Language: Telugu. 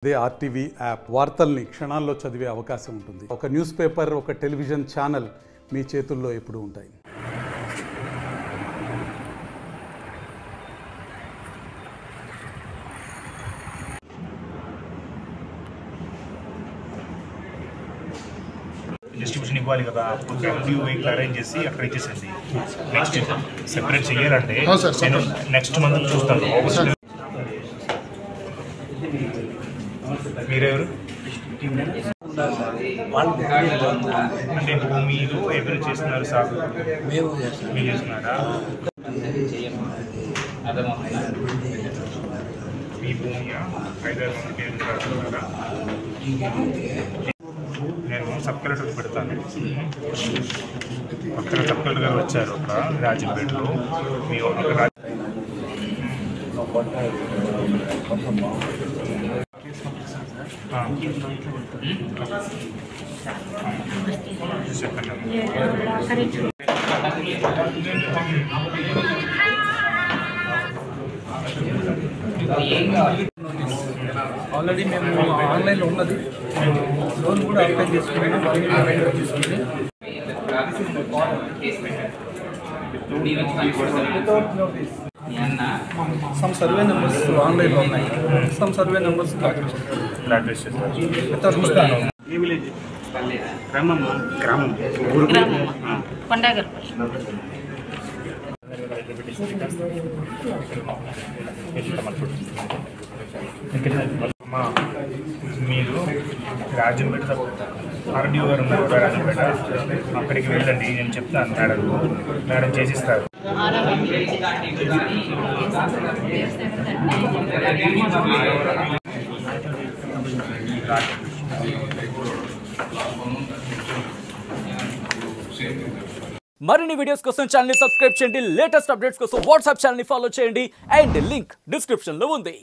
అదే ఆర్టీవీ యాప్ వార్తల్ని క్షణాల్లో చదివే అవకాశం ఉంటుంది. ఒక న్యూస్ పేపర్, ఒక టెలివిజన్ ఛానల్ మీ చేతుల్లో ఎప్పుడూ ఉంటాయి. డిస్ట్రిబ్యూషన్ ఇవ్వాలి కదా, వెహికల్ అరేంజ్ చేసి అక్కడ ఇచ్చేసింది. నెక్స్ట్ సెపరేట్ చేయాలంటే నేను నెక్స్ట్ మంత్ చూస్తాను. ఆగస్ట్ మీరెవరు అంటే భూమిలో ఎవరు చేస్తున్నారు? సాగు మీరు చేస్తున్నారా? మీ భూమియా 5-6 మంది పేరు రాస్తున్నారా? నేను సబ్ కలెక్టర్ పెడతాను. పక్కన సబ్ కలెక్టర్ గారు వచ్చారు ఒక రాజంపేటలో. మీ ఆల్రెడీ మేము ఆన్లైన్లో ఉన్నది లోన్ కూడా అప్లై చేసుకుని సమ్ సర్వే నెంబర్స్ ఆన్లైన్లో ఉన్నాయి, సమ్ సర్వే నెంబర్స్ ఏ విలేజ్? గ్రామం మీరు రాజంపేట ఆర్డీఓ గారు ఉన్నారు కదా రాజంపేట, అక్కడికి వెళ్ళండి. నేను చెప్తాను మేడం చేసిస్తారు. మరిన్ని వీడియోస్ కోసం ఛానల్ ని సబ్స్క్రైబ్ చేయండి. లేటెస్ట్ అప్డేట్స్ కోసం వాట్సాప్ ఛానల్ ని ఫాలో చేయండి. అండ్ లింక్ డిస్క్రిప్షన్ లో ఉంది.